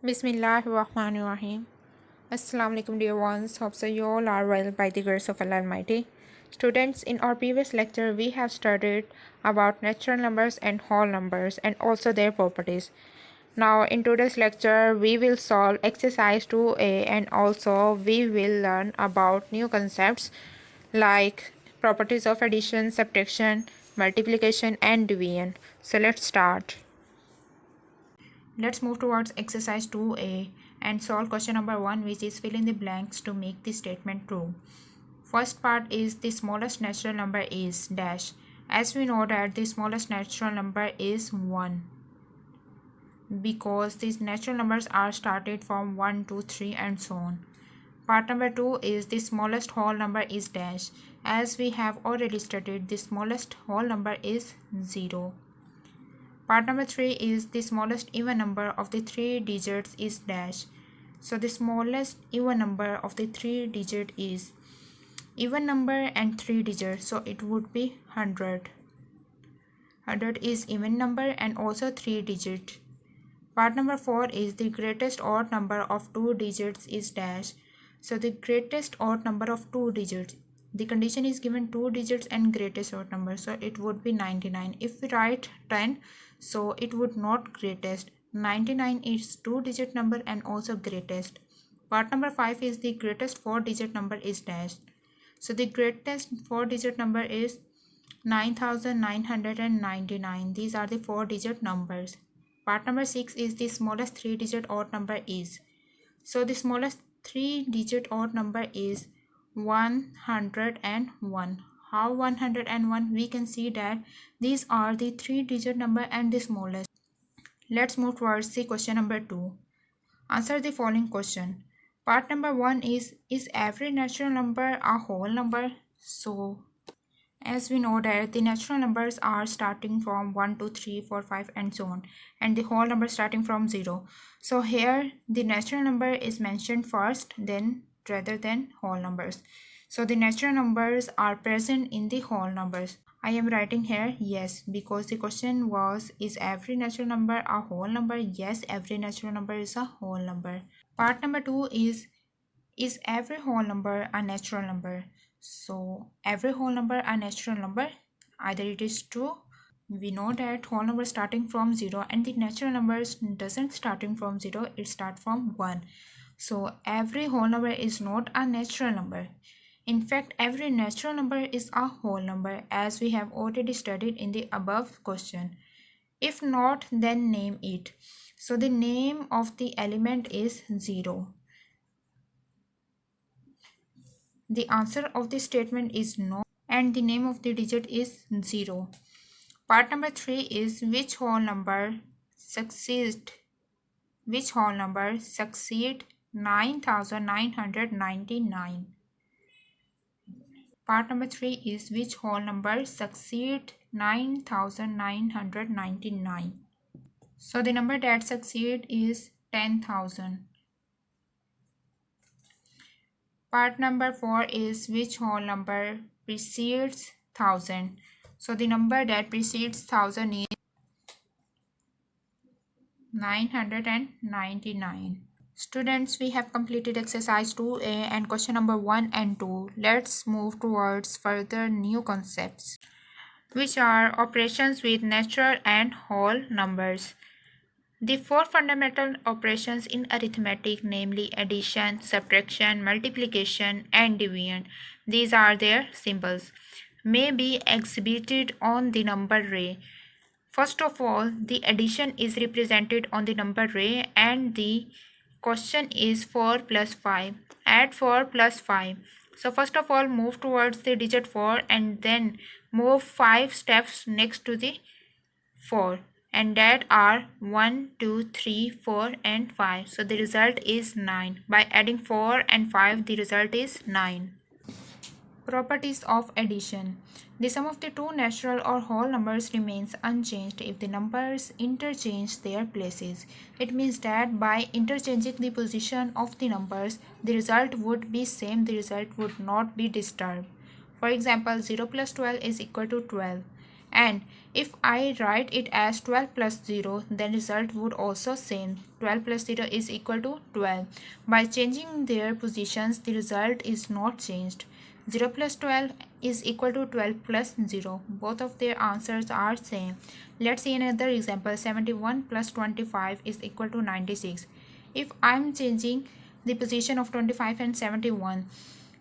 Bismillahirrahmanirrahim. Assalamu alaikum dear ones. Hope so you all are well by the grace of Allah Almighty. Students, in our previous lecture we have studied about natural numbers and whole numbers and also their properties. Now in today's lecture we will solve exercise 2a and also we will learn about new concepts like properties of addition, subtraction, multiplication and division. So let's start. Let's move towards exercise 2a and solve question number 1, which is fill in the blanks to make the statement true. First part is the smallest natural number is dash. As we know that the smallest natural number is 1 because these natural numbers are started from 1, 2, 3 and so on. Part number 2 is the smallest whole number is dash. As we have already studied, the smallest whole number is 0. Part number 3 is the smallest even number of the 3 digits is dash. So the smallest even number of the 3 digit is even number and 3 digits. So it would be 100. 100 is even number and also 3 digit. Part number 4 is the greatest odd number of 2 digits is dash. So the greatest odd number of 2 digits. The condition is given 2 digits and greatest odd number. So it would be 99. If we write 10, so it would not greatest. 99 is 2-digit number and also greatest. Part number 5 is the greatest 4-digit number is dash. So the greatest 4-digit number is 9999. These are the 4-digit numbers. Part number 6 is the smallest 3-digit odd number is. So the smallest 3-digit odd number is 101. How 101? We can see that these are the 3-digit number and the smallest. Let's move towards the question number 2. Answer the following question. Part number 1 is every natural number a whole number? So as we know that the natural numbers are starting from 1, 2, 3, 4, 5 and so on, and the whole number starting from 0. So here the natural number is mentioned first then rather than whole numbers. So the natural numbers are present in the whole numbers. I am writing here yes because the question was is every natural number a whole number? Yes, every natural number is a whole number. Part number 2 is every whole number a natural number? So every whole number a natural number, either it is true. We know that whole number starting from 0 and the natural numbers doesn't starting from 0, it start from 1. So every whole number is not a natural number. In fact, every natural number is a whole number as we have already studied in the above question. If not, then name it. So the name of the element is 0. The answer of the statement is no and the name of the digit is 0. Part number 3 is which whole number succeed 9999. Part number 3 is which whole number succeed 9999. So the number that succeed is 10,000. Part number 4 is which whole number precedes 1000. So the number that precedes 1000 is 999. Students, we have completed exercise 2a and question number 1 and 2. Let's move towards further new concepts, which are operations with natural and whole numbers. The 4 fundamental operations in arithmetic, namely addition, subtraction, multiplication, and division, these are their symbols, may be exhibited on the number ray. First of all, the addition is represented on the number ray and the question is 4 plus 5. Add 4 plus 5. So first of all, move towards the digit 4 and then move 5 steps next to the 4. And that are 1, 2, 3, 4 and 5. So the result is 9. By adding 4 and 5, the result is 9. Properties of addition. The sum of the two natural or whole numbers remains unchanged if the numbers interchange their places. It means that by interchanging the position of the numbers, the result would be same, the result would not be disturbed. For example, 0 plus 12 is equal to 12. And if I write it as 12 plus 0, then result would also same. 12 plus 0 is equal to 12. By changing their positions, the result is not changed. 0 plus 12 is equal to 12 plus 0. Both of their answers are same. Let's see another example. 71 plus 25 is equal to 96. If I'm changing the position of 25 and 71,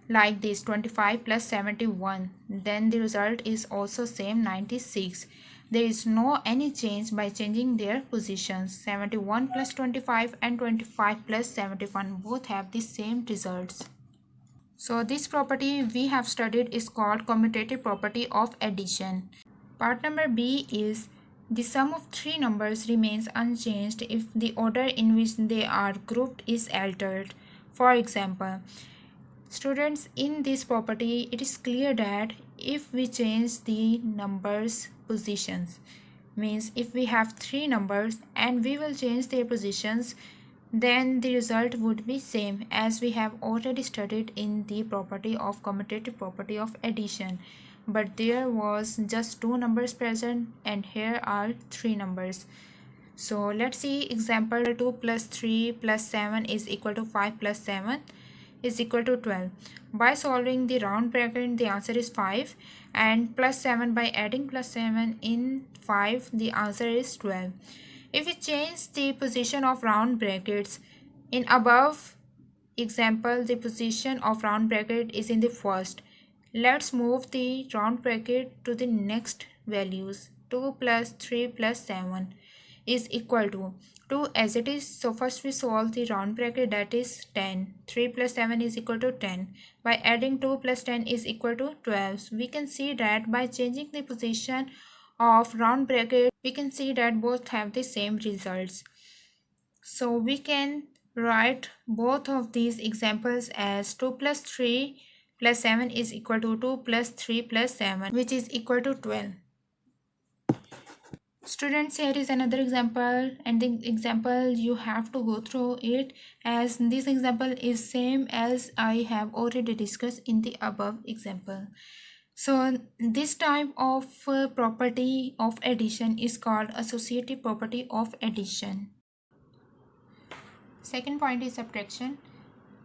like this, 25 plus 71, then the result is also same, 96. There is no any change by changing their positions. 71 plus 25 and 25 plus 71 both have the same results. So this property we have studied is called commutative property of addition. Part number B is the sum of three numbers remains unchanged if the order in which they are grouped is altered. For example, students, in this property it is clear that if we change the numbers positions, means if we have three numbers and we will change their positions, then the result would be same, as we have already studied in the property of commutative property of addition. But there was just two numbers present and here are three numbers. So let's see example. 2 plus 3 plus 7 is equal to 5 plus 7 is equal to 12. By solving the round bracket, the answer is 5, and plus 7, by adding plus 7 in 5, the answer is 12. If we change the position of round brackets, in above example the position of round bracket is in the first. Let's move the round bracket to the next values. 2 plus 3 plus 7 is equal to 2 as it is. So first we solve the round bracket, that is 10. 3 plus 7 is equal to 10. By adding 2 plus 10 is equal to 12. So we can see that by changing the position of round bracket, we can see that both have the same results. So we can write both of these examples as 2 plus 3 plus 7 is equal to 2 plus 3 plus 7, which is equal to 12. Students, here is another example, and the example you have to go through it, as this example is same as I have already discussed in the above example. So this type of property of addition is called associative property of addition. Second point is subtraction,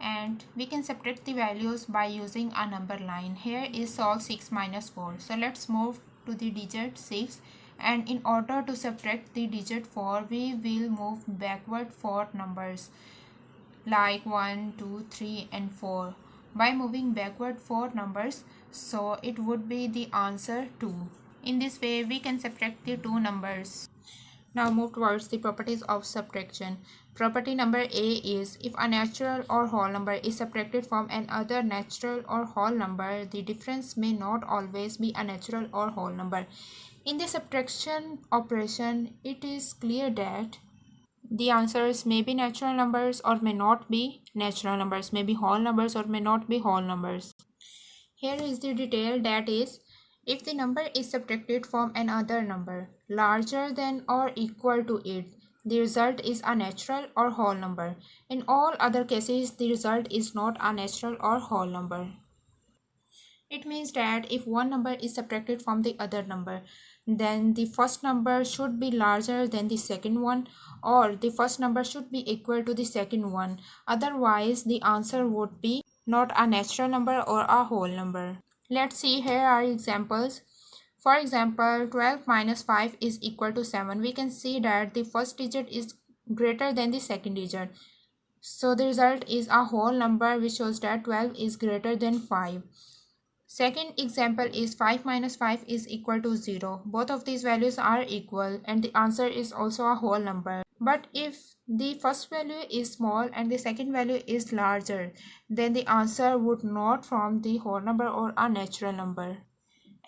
and we can subtract the values by using a number line. Here is solve 6 minus 4. So let's move to the digit 6, and in order to subtract the digit 4, we will move backward 4 numbers like 1, 2, 3 and 4. By moving backward 4 numbers, so it would be the answer 2. In this way we can subtract the two numbers. Now move towards the properties of subtraction. Property number A is, if a natural or whole number is subtracted from another natural or whole number, the difference may not always be a natural or whole number. In the subtraction operation, it is clear that the answers may be natural numbers or may not be natural numbers, may be whole numbers or may not be whole numbers. Here is the detail, that is, if the number is subtracted from another number larger than or equal to it, the result is a natural or whole number. In all other cases, the result is not a natural or whole number. It means that if one number is subtracted from the other number, then the first number should be larger than the second one, or the first number should be equal to the second one. Otherwise, the answer would be not a natural number or a whole number. Let's see, here are examples. For example, 12 minus 5 is equal to 7. We can see that the first digit is greater than the second digit. So the result is a whole number, which shows that 12 is greater than 5. Second example is 5 minus 5 is equal to 0. Both of these values are equal and the answer is also a whole number. But if the first value is small and the second value is larger, then the answer would not form the whole number or a natural number.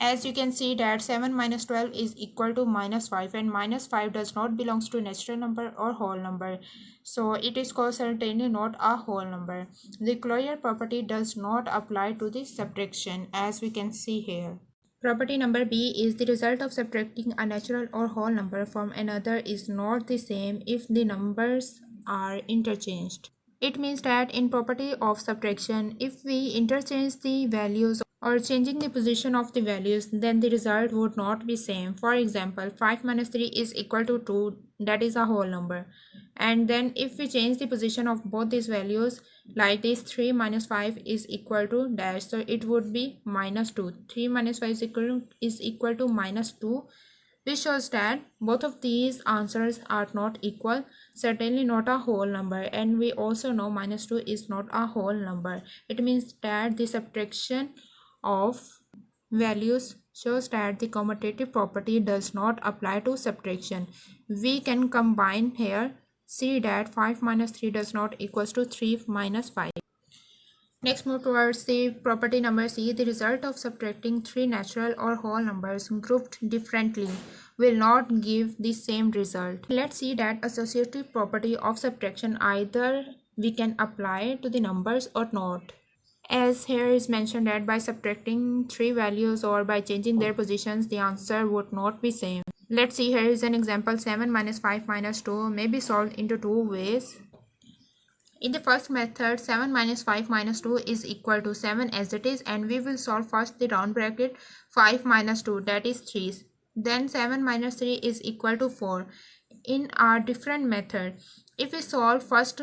As you can see that 7 minus 12 is equal to minus 5, and minus 5 does not belongs to natural number or whole number. So it is called certainly not a whole number. The closure property does not apply to the subtraction, as we can see here. Property number B is, the result of subtracting a natural or whole number from another is not the same if the numbers are interchanged. It means that in property of subtraction, if we interchange the values or changing the position of the values, then the result would not be same. For example, 5 minus 3 is equal to 2, that is a whole number. And then if we change the position of both these values, like this, 3 minus 5 is equal to dash, so it would be minus 2. 3 minus 5 is equal to minus 2. This shows that both of these answers are not equal, certainly not a whole number, and we also know minus 2 is not a whole number. It means that the subtraction of values shows that the commutative property does not apply to subtraction. We can combine here, see that 5 minus 3 does not equals to 3 minus 5. Next, move towards the property number C. The result of subtracting three natural or whole numbers grouped differently will not give the same result. Let's see that associative property of subtraction, either we can apply to the numbers or not. As here is mentioned that by subtracting three values or by changing their positions, the answer would not be same. Let's see, here is an example. 7 minus 5 minus 2 may be solved into two ways. In the first method, 7 minus 5 minus 2 is equal to 7 as it is, and we will solve first the round bracket 5 minus 2, that is 3. Then 7 minus 3 is equal to 4. In our different method, if we solve first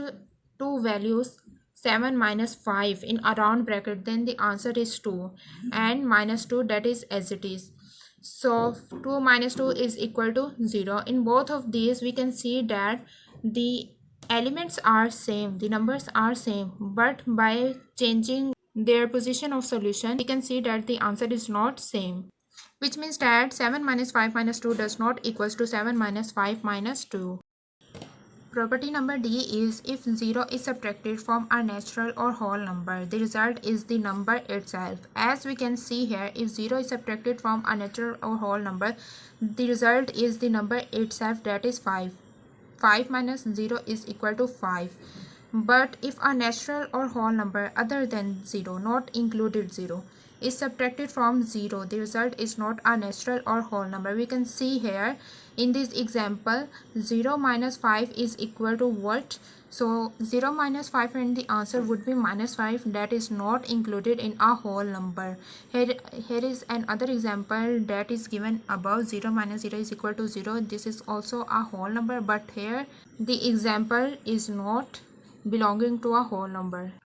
two values, 7 minus 5 in a round bracket, then the answer is 2, and minus 2, that is as it is. So 2 minus 2 is equal to 0. In both of these, we can see that the elements are same, the numbers are same, but by changing their position of solution, we can see that the answer is not same, which means that 7 minus 5 minus 2 does not equals to 7 minus 5 minus 2. Property number D is, if 0 is subtracted from a natural or whole number, the result is the number itself. As we can see here, if 0 is subtracted from a natural or whole number, the result is the number itself, that is 5. 5 minus 0 is equal to 5. But if a natural or whole number other than 0, not included 0, is subtracted from 0, the result is not a natural or whole number. We can see here in this example, 0 minus 5 is equal to what? So 0 minus 5, and the answer would be minus 5, that is not included in a whole number. Here is another example that is given above. 0 minus 0 is equal to 0. This is also a whole number, but here the example is not belonging to a whole number.